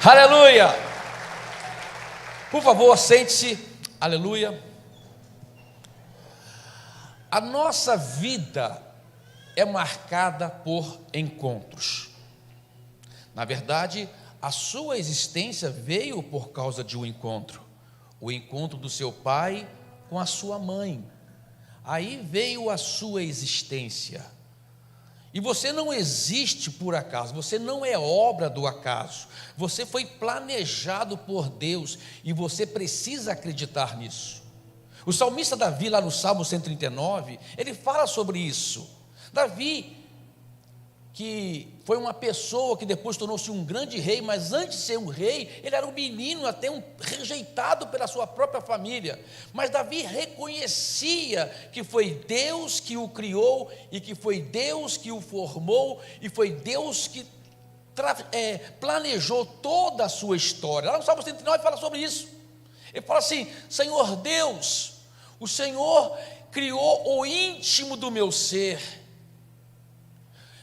Aleluia! Por favor, sente-se. Aleluia. A nossa vida é marcada por encontros. Na verdade, a sua existência veio por causa de um encontro. O encontro do seu pai com a sua mãe. Aí veio a sua existência. E você não existe por acaso, você não é obra do acaso. Você foi planejado por Deus e você precisa acreditar nisso. O salmista Davi, lá no Salmo 139, ele fala sobre isso. Davi, que foi uma pessoa que depois tornou-se um grande rei, mas antes de ser um rei, ele era um menino, até rejeitado pela sua própria família. Mas Davi reconhecia que foi Deus que o criou, e que foi Deus que o formou, e foi Deus que planejou toda a sua história. Lá no Salmo 139 fala sobre isso. Ele fala assim: Senhor Deus, o Senhor criou o íntimo do meu ser,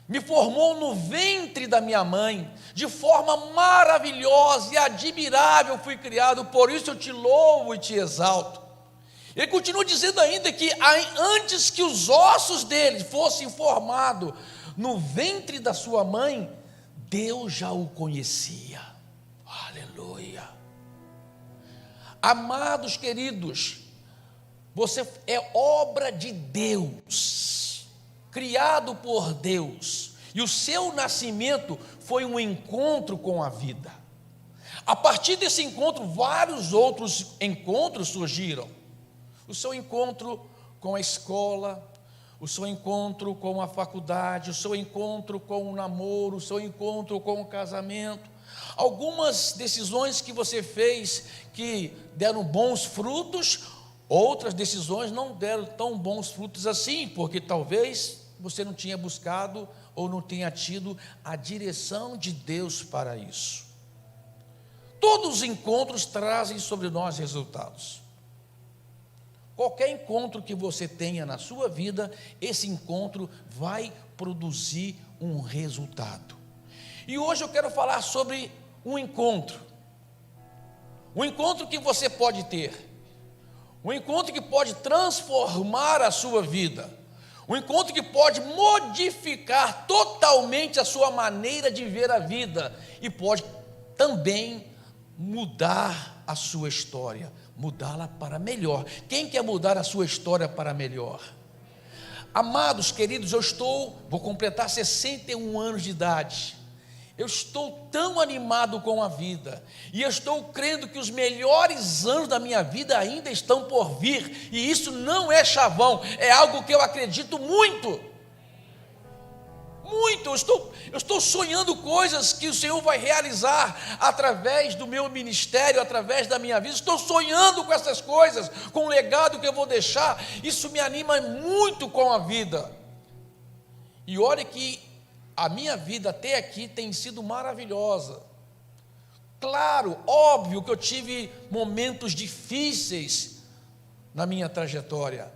me formou no ventre da minha mãe, de forma maravilhosa e admirável fui criado, por isso eu te louvo e te exalto. Ele continua dizendo ainda que antes que os ossos dele fossem formados no ventre da sua mãe, Deus já o conhecia. Aleluia. Amados queridos, você é obra de Deus, criado por Deus, e o seu nascimento foi um encontro com a vida. A partir desse encontro, vários outros encontros surgiram. O seu encontro com a escola, o seu encontro com a faculdade, o seu encontro com o namoro, o seu encontro com o casamento. Algumas decisões que você fez que deram bons frutos, outras decisões não deram tão bons frutos assim, porque talvez você não tinha buscado ou não tenha tido a direção de Deus para isso. Todos os encontros trazem sobre nós resultados. Qualquer encontro que você tenha na sua vida, esse encontro vai produzir um resultado. E hoje eu quero falar sobre um encontro que você pode ter, um encontro que pode transformar a sua vida, um encontro que pode modificar totalmente a sua maneira de ver a vida e pode também mudar a sua história, mudá-la para melhor. Quem quer mudar a sua história para melhor? Amados queridos, vou completar 61 anos de idade. Eu estou tão animado com a vida, e eu estou crendo que os melhores anos da minha vida ainda estão por vir, e isso não é chavão, é algo que eu acredito muito. Muito, eu estou sonhando coisas que o Senhor vai realizar através do meu ministério, através da minha vida. Estou sonhando com essas coisas, com o legado que eu vou deixar. Isso me anima muito com a vida. E olha que a minha vida até aqui tem sido maravilhosa. Claro, óbvio que eu tive momentos difíceis na minha trajetória.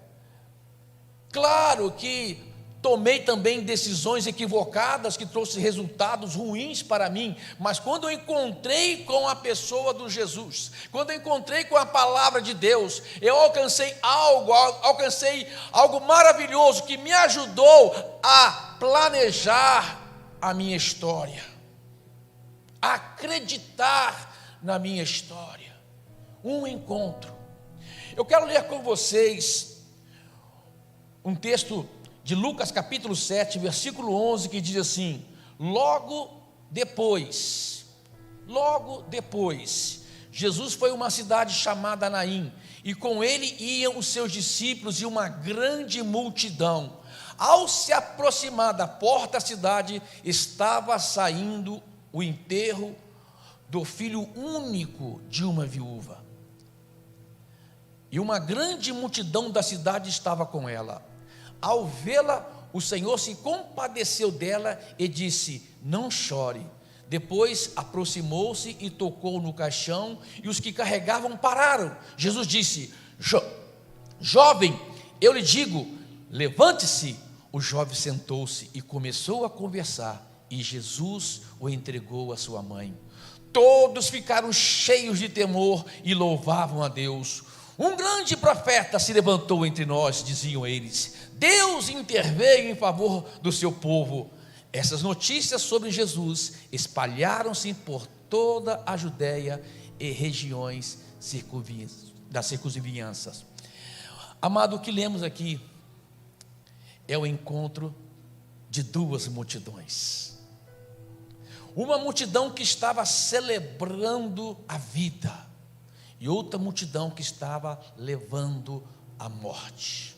Claro que tomei também decisões equivocadas que trouxeram resultados ruins para mim, mas quando eu encontrei com a pessoa do Jesus, quando eu encontrei com a palavra de Deus, eu alcancei algo maravilhoso que me ajudou a planejar a minha história, a acreditar na minha história. Um encontro. Eu quero ler com vocês um texto de Lucas capítulo 7, versículo 11, que diz assim: logo depois, Jesus foi a uma cidade chamada Naim, e com ele iam os seus discípulos e uma grande multidão. Ao se aproximar da porta da cidade, estava saindo o enterro do filho único de uma viúva, e uma grande multidão da cidade estava com ela. Ao vê-la, o Senhor se compadeceu dela e disse: não chore. Depois aproximou-se e tocou no caixão, e os que carregavam pararam. Jesus disse: jovem, eu lhe digo, levante-se. O jovem sentou-se e começou a conversar, e Jesus o entregou à sua mãe. Todos ficaram cheios de temor e louvavam a Deus. Um grande profeta se levantou entre nós, diziam eles. Deus interveio em favor do seu povo. Essas notícias sobre Jesus espalharam-se por toda a Judéia e regiões das circunvizinhanças. Amado, o que lemos aqui é o encontro de duas multidões. Uma multidão que estava celebrando a vida e outra multidão que estava levando a morte.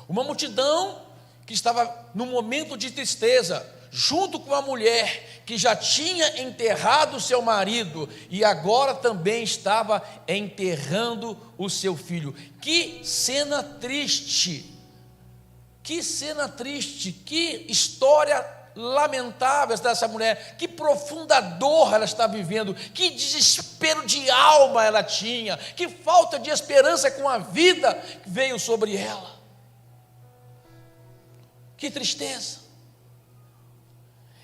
Uma multidão que estava num momento de tristeza, junto com a mulher que já tinha enterrado seu marido e agora também estava enterrando o seu filho. Que cena triste! Que cena triste! Que história lamentável dessa mulher! Que profunda dor ela está vivendo! Que desespero de alma ela tinha! Que falta de esperança com a vida veio sobre ela! Que tristeza!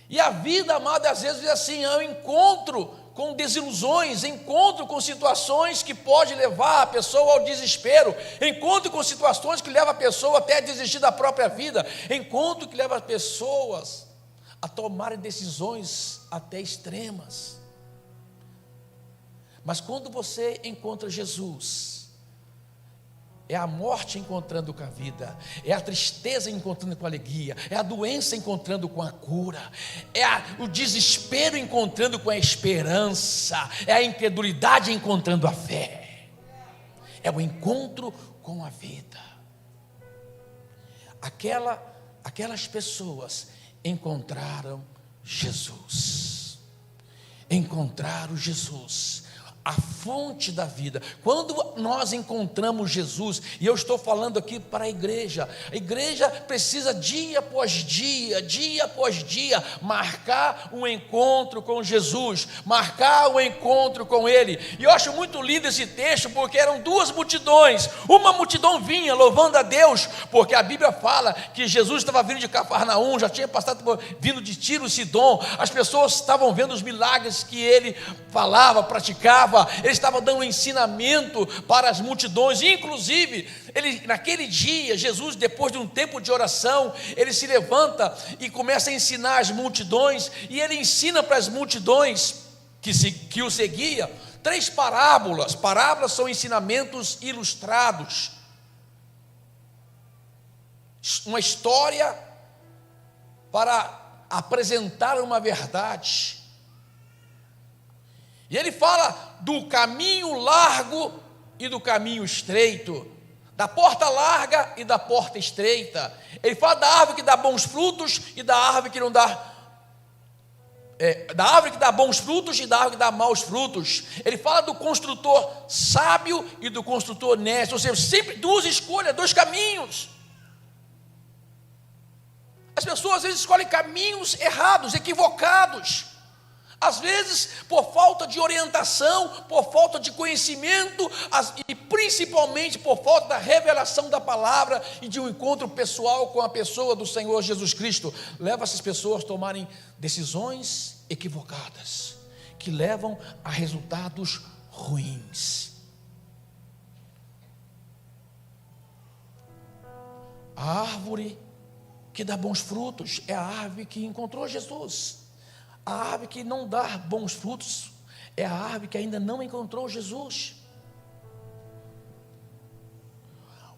E a vida, amada, às vezes é assim, é um encontro com desilusões, encontro com situações que pode levar a pessoa ao desespero, encontro com situações que levam a pessoa até a desistir da própria vida, encontro que leva as pessoas a tomarem decisões até extremas. Mas quando você encontra Jesus, é a morte encontrando com a vida, é a tristeza encontrando com a alegria, é a doença encontrando com a cura, é o desespero encontrando com a esperança, é a incredulidade encontrando a fé, é o encontro com a vida. Aquelas pessoas encontraram Jesus, a fonte da vida. Quando nós encontramos Jesus, e eu estou falando aqui para a igreja precisa dia após dia, marcar um encontro com Jesus, marcar um encontro com Ele. E eu acho muito lindo esse texto, porque eram duas multidões. Uma multidão vinha louvando a Deus, porque a Bíblia fala que Jesus estava vindo de Cafarnaum, já tinha vindo de Tiro e Sidom. As pessoas estavam vendo os milagres que Ele falava, praticava. Ele estava dando um ensinamento para as multidões. Inclusive, naquele dia, Jesus, depois de um tempo de oração, ele se levanta e começa a ensinar as multidões. E ele ensina para as multidões que o seguia 3 parábolas. Parábolas são ensinamentos ilustrados, uma história para apresentar uma verdade. E ele fala do caminho largo e do caminho estreito, da porta larga e da porta estreita. Ele fala da árvore que dá bons frutos e da árvore que não dá, da árvore que dá bons frutos e da árvore que dá maus frutos. Ele fala do construtor sábio e do construtor nécio, ou seja, sempre 2 escolhas, 2 caminhos. As pessoas às vezes escolhem caminhos errados, equivocados. Às vezes, por falta de orientação, por falta de conhecimento, e principalmente por falta da revelação da palavra e de um encontro pessoal com a pessoa do Senhor Jesus Cristo, leva essas pessoas a tomarem decisões equivocadas, que levam a resultados ruins. A árvore que dá bons frutos é a árvore que encontrou Jesus. A árvore que não dá bons frutos é a árvore que ainda não encontrou Jesus.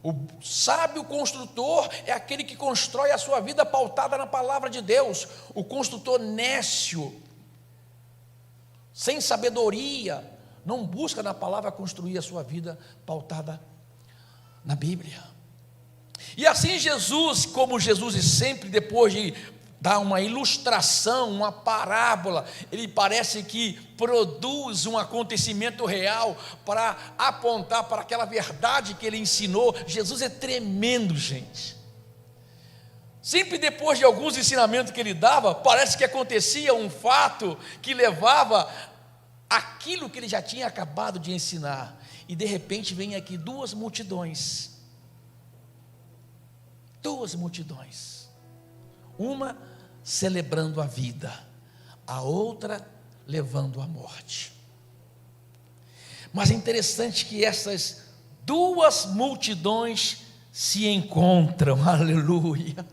O sábio construtor é aquele que constrói a sua vida pautada na palavra de Deus. O construtor nécio, sem sabedoria, não busca na palavra construir a sua vida pautada na Bíblia. E assim Jesus, como Jesus sempre depois de dar uma ilustração, uma parábola, ele parece que produz um acontecimento real para apontar para aquela verdade que ele ensinou. Jesus é tremendo, gente. Sempre depois de alguns ensinamentos que ele dava, parece que acontecia um fato que levava aquilo que ele já tinha acabado de ensinar. E de repente vem aqui 2 multidões. 2 multidões. Uma celebrando a vida, a outra levando à morte. Mas é interessante que essas duas multidões se encontram, aleluia.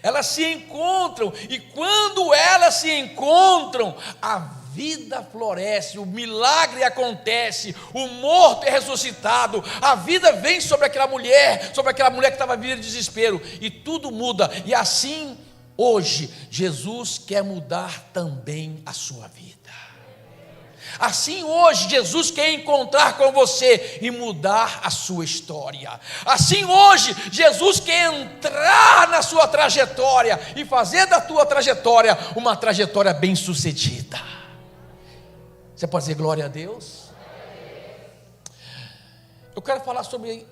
Elas se encontram, e quando elas se encontram, a vida floresce, o milagre acontece, o morto é ressuscitado, a vida vem sobre aquela mulher que estava vivendo de desespero, e tudo muda. E assim, hoje, Jesus quer mudar também a sua vida. Assim hoje Jesus quer encontrar com você e mudar a sua história. Assim hoje Jesus quer entrar na sua trajetória e fazer da tua trajetória uma trajetória bem-sucedida. Você pode dizer glória a Deus? Eu quero falar sobre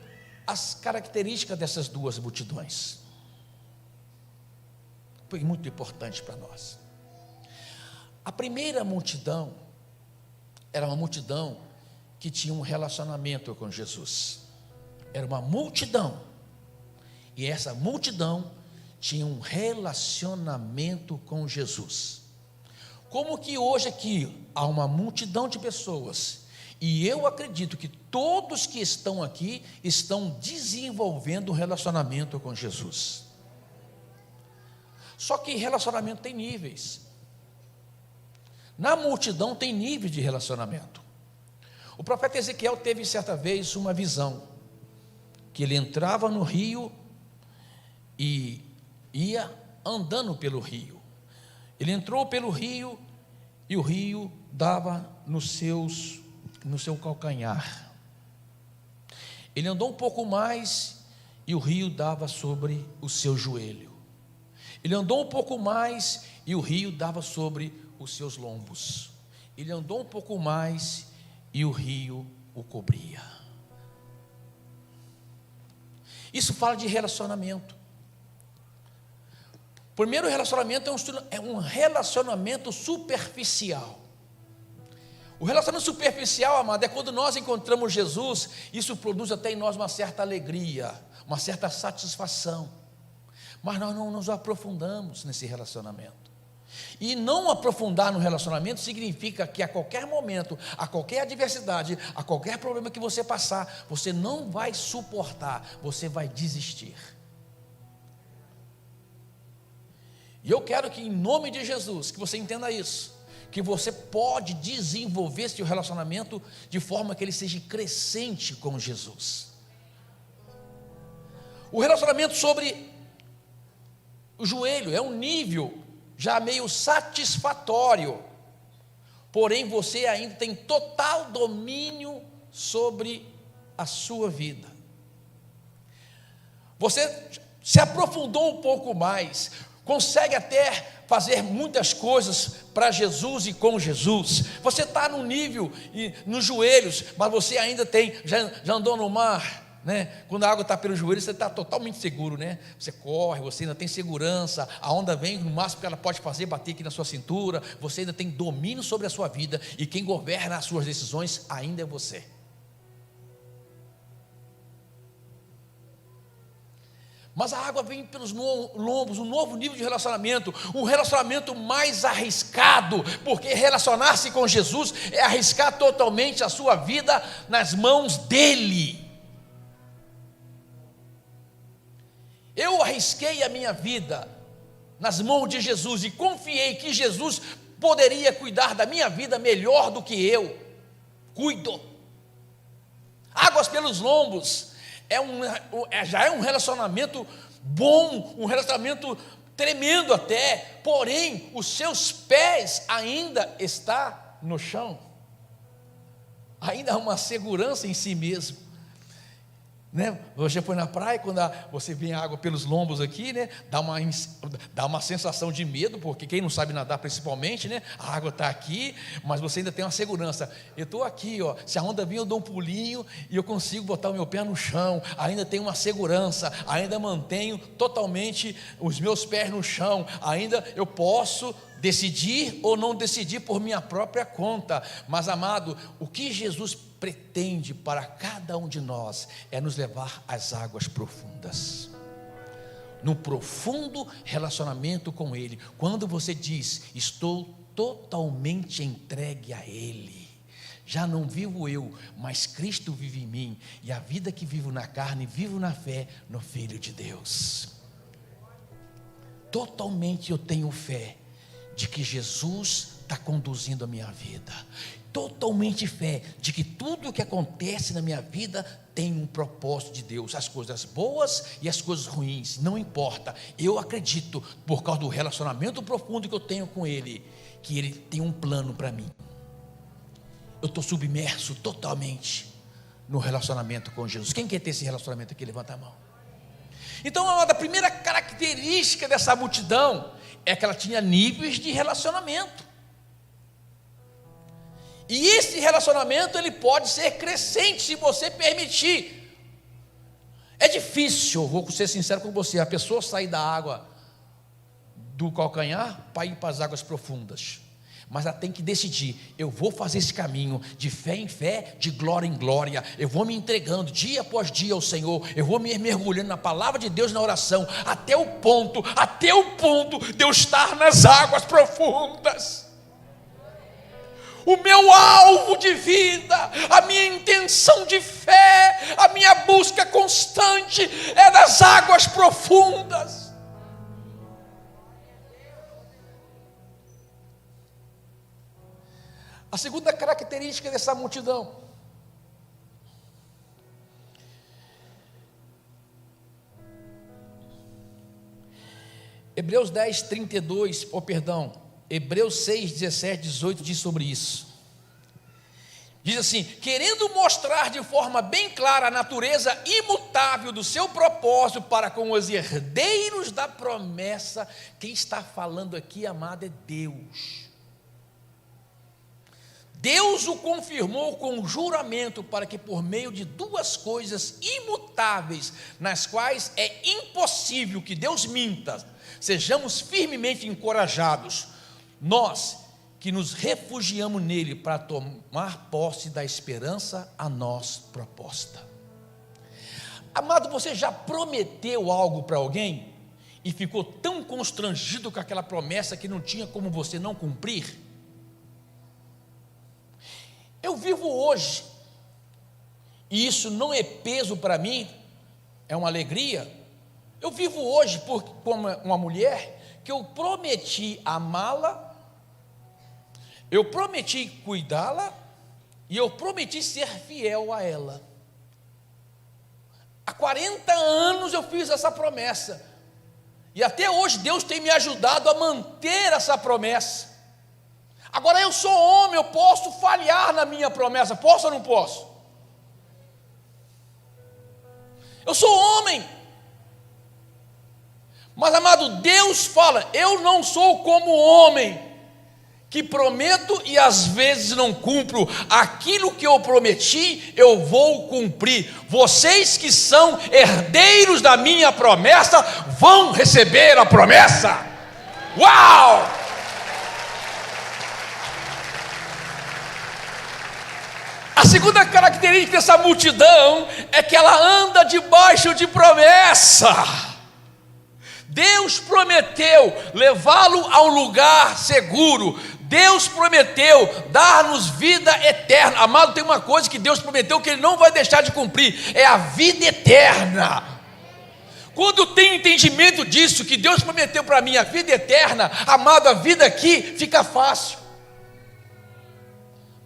as características dessas duas multidões. Foi muito importante para nós. A primeira multidão era uma multidão que tinha um relacionamento com Jesus. Era uma multidão. E essa multidão tinha um relacionamento com Jesus. Como que hoje aqui há uma multidão de pessoas, e eu acredito que todos que estão aqui estão desenvolvendo um relacionamento com Jesus. Só que relacionamento tem níveis. Na multidão tem nível de relacionamento. O profeta Ezequiel teve certa vez uma visão, que ele entrava no rio e ia andando pelo rio. Ele entrou pelo rio e o rio dava no seu calcanhar. Ele andou um pouco mais e o rio dava sobre o seu joelho. Ele andou um pouco mais e o rio dava sobre os seus lombos. Ele andou um pouco mais e o rio o cobria. Isso fala de relacionamento. O primeiro relacionamento é um relacionamento superficial. O relacionamento superficial, amado, é quando nós encontramos Jesus. Isso produz até em nós uma certa alegria, uma certa satisfação, mas nós não nos aprofundamos nesse relacionamento. E não aprofundar no relacionamento significa que a qualquer momento, a qualquer adversidade, a qualquer problema que você passar, você não vai suportar, você vai desistir. E eu quero que, em nome de Jesus, que você entenda isso, que você pode desenvolver esse relacionamento de forma que ele seja crescente com Jesus. O relacionamento sobre o joelho é um nível já meio satisfatório, porém você ainda tem total domínio sobre a sua vida. Você se aprofundou um pouco mais, consegue até fazer muitas coisas para Jesus e com Jesus. Você está no nível, nos joelhos, mas você ainda tem, já andou no mar, né? Quando a água está pelo joelho, você está totalmente seguro, né? Você corre, você ainda tem segurança, a onda vem, no máximo que ela pode fazer, bater aqui na sua cintura, você ainda tem domínio sobre a sua vida, e quem governa as suas decisões ainda é você. Mas a água vem pelos lombos, um novo nível de relacionamento, um relacionamento mais arriscado, porque relacionar-se com Jesus é arriscar totalmente a sua vida nas mãos dEle. Eu arrisquei a minha vida nas mãos de Jesus e confiei que Jesus poderia cuidar da minha vida melhor do que eu cuido. Águas pelos lombos já é um relacionamento bom, um relacionamento tremendo até, porém os seus pés ainda estão no chão, ainda há uma segurança em si mesmo, né? Você foi na praia, quando você vê a água pelos lombos aqui, né? Dá uma sensação de medo, porque quem não sabe nadar principalmente, né? A água está aqui, mas você ainda tem uma segurança. Eu estou aqui, ó, se a onda vir eu dou um pulinho e eu consigo botar o meu pé no chão, ainda tenho uma segurança, ainda mantenho totalmente os meus pés no chão, ainda eu posso decidir ou não decidir por minha própria conta. Mas, amado, o que Jesus pretende para cada um de nós é nos levar às águas profundas, num profundo relacionamento com Ele. Quando você diz, estou totalmente entregue a Ele. Já não vivo eu, mas Cristo vive em mim, e a vida que vivo na carne, vivo na fé no Filho de Deus. Totalmente eu tenho fé de que Jesus está conduzindo a minha vida, totalmente fé de que tudo o que acontece na minha vida tem um propósito de Deus, as coisas boas e as coisas ruins, não importa, eu acredito, por causa do relacionamento profundo que eu tenho com Ele, que Ele tem um plano para mim. Eu estou submerso totalmente no relacionamento com Jesus. Quem quer ter esse relacionamento aqui? Levanta a mão. Então, a primeira característica dessa multidão é que ela tinha níveis de relacionamento. E esse relacionamento ele pode ser crescente se você permitir. É difícil, vou ser sincero com você, a pessoa sair da água do calcanhar para ir para as águas profundas. Mas ela tem que decidir, eu vou fazer esse caminho de fé em fé, de glória em glória, eu vou me entregando dia após dia ao Senhor, eu vou me mergulhando na palavra de Deus, na oração, até o ponto de eu estar nas águas profundas. O meu alvo de vida, a minha intenção de fé, a minha busca constante é nas águas profundas. A segunda característica dessa multidão Hebreus 10, 32, Hebreus 6, 17, 18 diz sobre isso. Diz assim: querendo mostrar de forma bem clara a natureza imutável do seu propósito para com os herdeiros da promessa. Quem está falando aqui, amado, é Deus. Deus o confirmou com juramento para que por meio de duas coisas imutáveis, nas quais é impossível que Deus minta, sejamos firmemente encorajados, nós que nos refugiamos nele para tomar posse da esperança a nós proposta. Amado, você já prometeu algo para alguém e ficou tão constrangido com aquela promessa que não tinha como você não cumprir? Eu vivo hoje, e isso não é peso para mim, é uma alegria. Eu vivo hoje como uma mulher que eu prometi amá-la, eu prometi cuidá-la, e eu prometi ser fiel a ela. Há 40 anos eu fiz essa promessa, e até hoje Deus tem me ajudado a manter essa promessa. Agora eu sou homem, eu posso falhar na minha promessa, posso ou não posso? Eu sou homem, mas amado, Deus fala, eu não sou como homem, que prometo e às vezes não cumpro, aquilo que eu prometi, eu vou cumprir. Vocês que são herdeiros da minha promessa, vão receber a promessa. Uau! A segunda característica dessa multidão é que ela anda debaixo de promessa. Deus prometeu levá-lo a um lugar seguro. Deus prometeu dar-nos vida eterna. Amado, tem uma coisa que Deus prometeu que Ele não vai deixar de cumprir, é a vida eterna. Quando eu tenho entendimento disso, que Deus prometeu para mim a vida eterna, amado, a vida aqui fica fácil.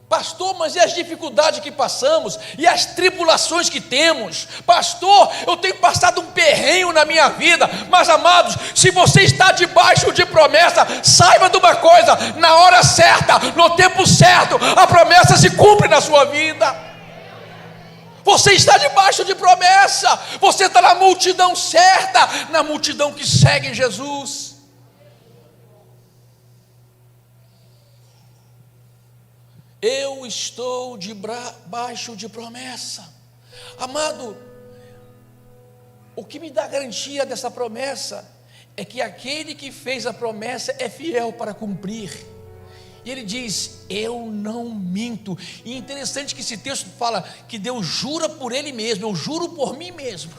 Pastor, mas e as dificuldades que passamos, e as tribulações que temos? Pastor, eu tenho passado um perrengue na minha vida, mas amados, se você está debaixo de promessa, saiba de uma coisa, na hora certa, no tempo certo, a promessa se cumpre na sua vida. Você está debaixo de promessa, você está na multidão certa, na multidão que segue Jesus. Eu estou debaixo de promessa. Amado, o que me dá garantia dessa promessa é que aquele que fez a promessa é fiel para cumprir. E ele diz, eu não minto. E é interessante que esse texto fala que Deus jura por Ele mesmo, eu juro por mim mesmo.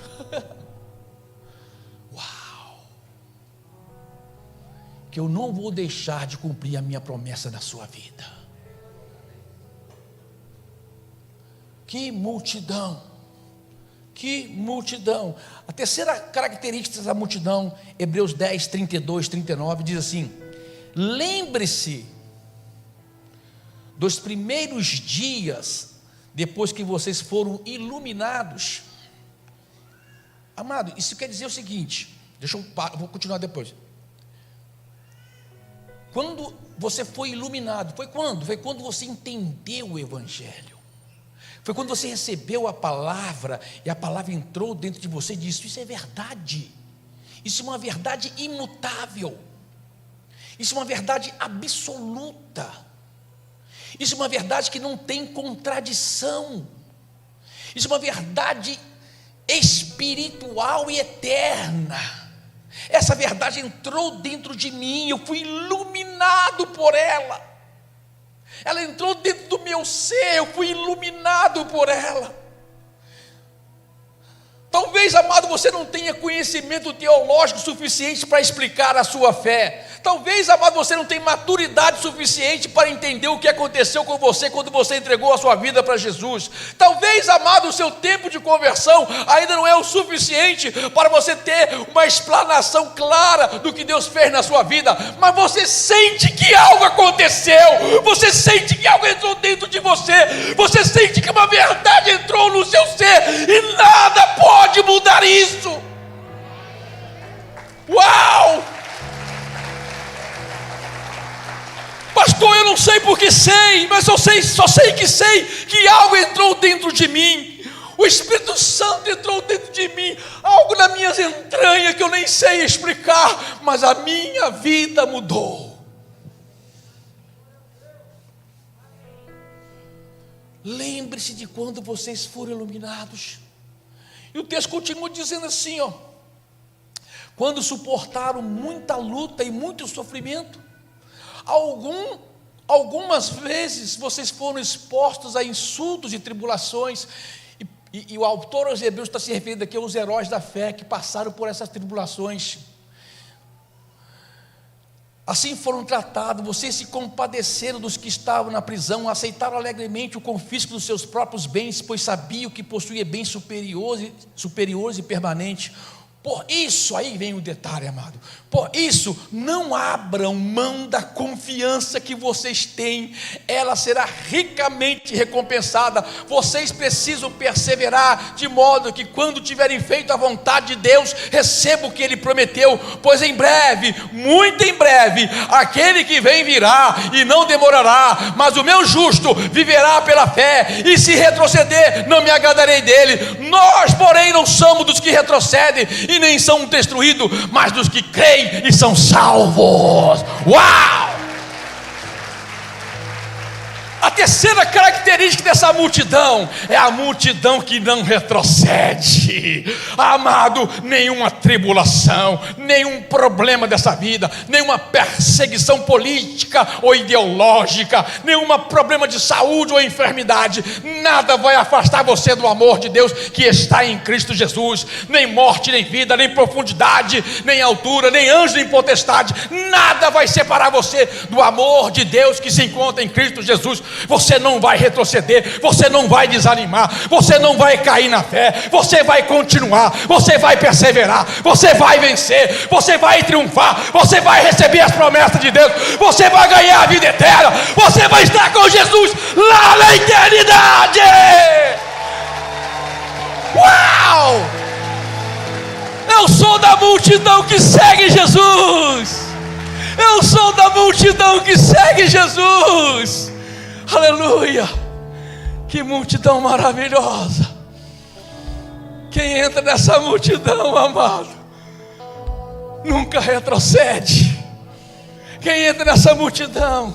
porque eu não vou deixar de cumprir a minha promessa na sua vida. Que multidão! Que multidão! A terceira característica da multidão, Hebreus 10, 32, 39, diz assim: lembre-se dos primeiros dias, depois que vocês foram iluminados. Amado, isso quer dizer o seguinte, vou continuar depois. Quando você foi iluminado, foi quando? Foi quando você entendeu o Evangelho. Foi quando você recebeu a palavra, e a palavra entrou dentro de você e disse: isso é verdade, isso é uma verdade imutável, isso é uma verdade absoluta, isso é uma verdade que não tem contradição, isso é uma verdade espiritual e eterna. Essa verdade entrou dentro de mim, eu fui iluminado por ela. Ela entrou dentro do meu ser, eu fui iluminado por ela. Talvez, amado, você não tenha conhecimento teológico suficiente para explicar a sua fé. Talvez, amado, você não tenha maturidade suficiente para entender o que aconteceu com você quando você entregou a sua vida para Jesus. Talvez, amado, o seu tempo de conversão ainda não é o suficiente para você ter uma explanação clara do que Deus fez na sua vida. Mas você sente que algo aconteceu, você sente que algo entrou dentro de você, você sente que uma verdade entrou no seu ser e nada pode mudar isso. Uau! Pastor, eu não sei porque sei, mas eu só sei que algo entrou dentro de mim. O Espírito Santo entrou dentro de mim, algo nas minhas entranhas que eu nem sei explicar, mas a minha vida mudou. Lembre-se de quando vocês foram iluminados. E o texto continua dizendo assim, quando suportaram muita luta e muito sofrimento, algumas vezes vocês foram expostos a insultos e tribulações, e o autor aos Hebreus está se referindo aqui aos heróis da fé que passaram por essas tribulações. Assim foram tratados, vocês se compadeceram dos que estavam na prisão, aceitaram alegremente o confisco dos seus próprios bens, pois sabiam que possuía bens superiores e permanentes. Por isso, aí vem o detalhe, amado, por isso, não abram mão da confiança que vocês têm, ela será ricamente recompensada. Vocês precisam perseverar, de modo que quando tiverem feito a vontade de Deus, recebam o que Ele prometeu, pois em breve, muito em breve, aquele que vem virá, e não demorará, mas o meu justo viverá pela fé, e se retroceder, não me agradarei dele. Nós, porém, não somos dos que retrocedem, e nem são destruídos, mas dos que creem e são salvos. Uau! A terceira característica dessa multidão é a multidão que não retrocede. Amado, nenhuma tribulação, nenhum problema dessa vida, nenhuma perseguição política ou ideológica, nenhum problema de saúde ou enfermidade, nada vai afastar você do amor de Deus que está em Cristo Jesus. Nem morte, nem vida, nem profundidade, nem altura, nem anjo, nem potestade, nada vai separar você do amor de Deus que se encontra em Cristo Jesus. Você não vai retroceder, você não vai desanimar, você não vai cair na fé, você vai continuar, você vai perseverar, você vai vencer, você vai triunfar, você vai receber as promessas de Deus, você vai ganhar a vida eterna, você vai estar com Jesus lá na eternidade. Uau! Eu sou da multidão que segue Jesus, eu sou da multidão que segue Jesus. Aleluia, que multidão maravilhosa. Quem entra nessa multidão, amado, nunca retrocede. Quem entra nessa multidão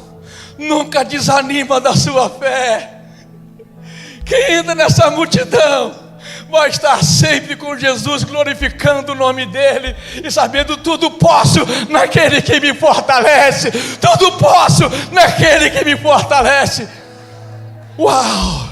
nunca desanima da sua fé. Quem entra nessa multidão vai estar sempre com Jesus, glorificando o nome dEle e sabendo: tudo posso naquele que me fortalece, tudo posso naquele que me fortalece. Uau!